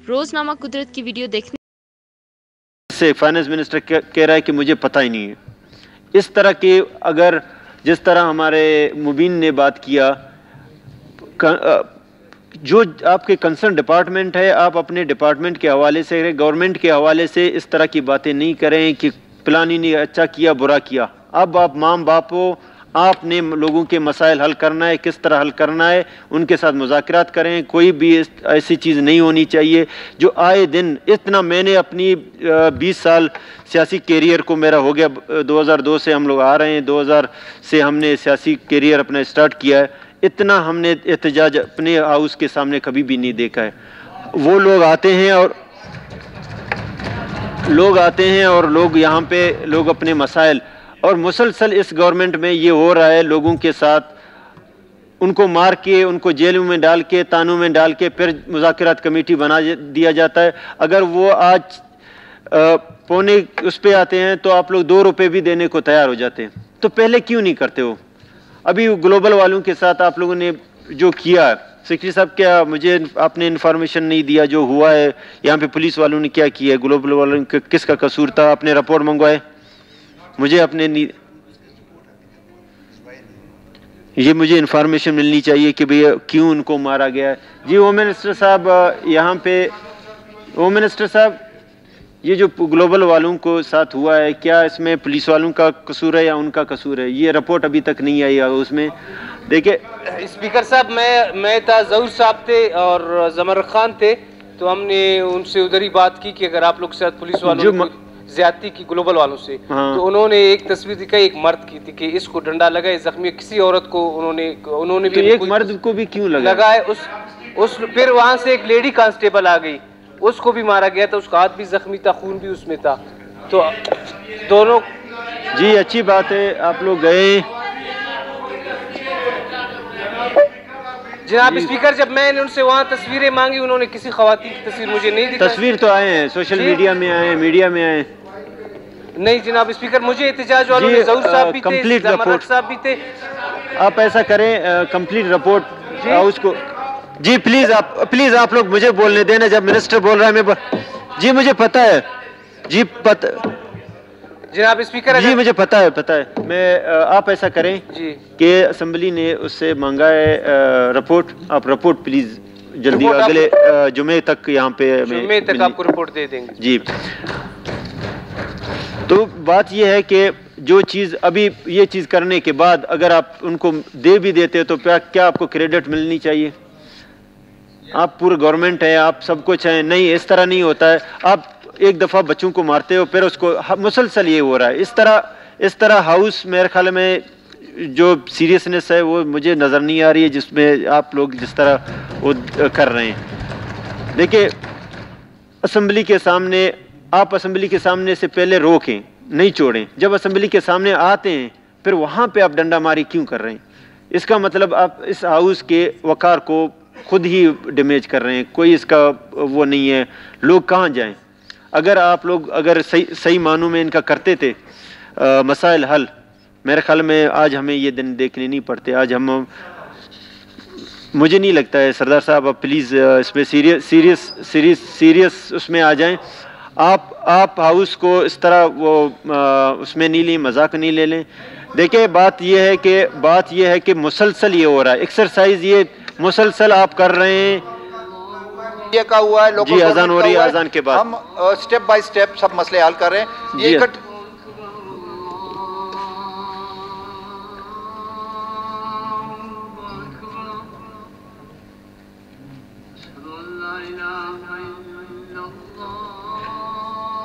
रोजनामा कुदरत की वीडियो देखने से फाइनेंस मिनिस्टर कह रहा है कि मुझे पता ही नहीं है। इस तरह के अगर जिस तरह हमारे मुबीन ने बात किया, जो आपके कंसर्न डिपार्टमेंट है, आप अपने डिपार्टमेंट के हवाले से, गवर्नमेंट के हवाले से इस तरह की बातें नहीं करें कि प्लान ने अच्छा किया बुरा किया। अब आप माम बाप हो, आपने लोगों के मसाइल हल करना है, किस तरह हल करना है उनके साथ मुज़ाकरात करें। कोई भी ऐसी चीज़ नहीं होनी चाहिए जो आए दिन इतना, मैंने अपनी 20 साल सियासी कैरियर को, मेरा हो गया 2002 से हम लोग आ रहे हैं, 2000 से हमने सियासी कैरियर अपना स्टार्ट किया है, इतना हमने एहतजाज अपने हाउस के सामने कभी भी नहीं देखा है। वो लोग आते हैं और लोग यहाँ पे लोग अपने मसाइल, और मुसलसल इस गवर्नमेंट में ये हो रहा है, लोगों के साथ उनको मार के, उनको जेलों में डाल के, तानों में डाल के फिर मुज़ाकरात कमेटी बना दिया जाता है। अगर वो आज पौने उस पे आते हैं तो आप लोग 2 रुपए भी देने को तैयार हो जाते हैं। तो पहले क्यों नहीं करते हो? अभी ग्लोबल वालों के साथ आप लोगों ने जो किया, सेक्रेटरी साहब, क्या मुझे आपने इन्फॉर्मेशन नहीं दिया जो हुआ है यहाँ पे? पुलिस वालों ने क्या किया? ग्लोबल वालों का किसका कसूर था? आपने रिपोर्ट मंगवाए? मुझे अपने ये मुझे इन्फॉर्मेशन मिलनी चाहिए कि भैया क्यों उनको मारा गया है। जी होम मिनिस्टर साहब, यहाँ पे होम मिनिस्टर साहब, ये जो ग्लोबल वालों को साथ हुआ है, क्या इसमें पुलिस वालों का कसूर है या उनका कसूर है? ये रिपोर्ट अभी तक नहीं आई है उसमें। देखिए स्पीकर साहब, मैं था, जहूर साहब थे और जमर खान थे, तो हमने उनसे उधर ही बात की कि अगर आप लोग के साथ पुलिस वालों ने ज्यादती की ग्लोबल वालों से, तो उन्होंने एक तस्वीर दिखाई एक मर्द की थी कि इसको डंडा लगा है, जख्मी किसी औरत को उन्होंने भी, एक मर्द को भी क्यों लगा है? उस फिर वहां से एक लेडी कांस्टेबल आ गई, उसको भी मारा गया था, उसका हाथ भी जख्मी था, खून भी उसमें था। तो दोनों जी अच्छी बात है, आप लोग गए। जनाब स्पीकर, जब मैंने उनसे वहाँ तस्वीरें मांगी, उन्होंने किसी खवातीन की तस्वीर मुझे नहीं दी। तस्वीर तो आए हैं, सोशल मीडिया में आए, मीडिया में आए। नहीं जनाब स्पीकर, मुझे एहतजाज वालों में जहूर साहब भी थे, जमर साहब भी थे। आप ऐसा करें, कंप्लीट रिपोर्ट हाउस को। जी प्लीज आप लोग मुझे बोलने देना। जब मिनिस्टर बोल रहा है जी मुझे पता है, जी जनाब स्पीकर, जी मुझे पता है। मैं आप ऐसा करें जी कि असेंबली ने उससे मांगा है रिपोर्ट, आप रिपोर्ट प्लीज जल्दी अगले जुमे तक यहाँ पे जुमे तक आपको रिपोर्ट दे देंगे जी। तो बात यह है कि जो चीज़ अभी ये चीज़ करने के बाद अगर आप उनको दे भी देते तो क्या आपको क्रेडिट मिलनी चाहिए? आप पूरे गवर्नमेंट है, आप सब कुछ है, नहीं इस तरह नहीं होता है। आप एक दफ़ा बच्चों को मारते हो, फिर उसको मुसलसल ये हो रहा है। इस तरह हाउस मेरे ख्याल में जो सीरियसनेस है वो मुझे नज़र नहीं आ रही है, जिसमें आप लोग जिस तरह वो कर रहे हैं। देखिए असेंबली के सामने, आप असेंबली के सामने से पहले रोकें, नहीं छोड़ें। जब असेंबली के सामने आते हैं फिर वहाँ पे आप डंडा मारी क्यों कर रहे हैं? इसका मतलब आप इस हाउस के वकार को खुद ही डैमेज कर रहे हैं। कोई इसका वो नहीं है। लोग कहाँ जाएं? अगर आप लोग अगर सही मानों में इनका करते थे मसाइल हल, मेरे ख्याल में आज हमें ये दिन देखने नहीं पड़ते। आज मुझे नहीं लगता है सरदार साहब, आप प्लीज़ इसमें सीरियस उसमें आ जाएं। आप हाउस को इस तरह वो उसमें नहीं लें, मजाक नहीं ले लें। देखिए बात यह है कि मुसलसल ये हो रहा है, एक्सरसाइज ये मुसलसल आप कर रहे हैं। ये का हुआ है, जी अजान हो रही है, अजान के बाद हम स्टेप बाय स्टेप सब मसले हल कर रहे हैं। ये لا إله إلا الله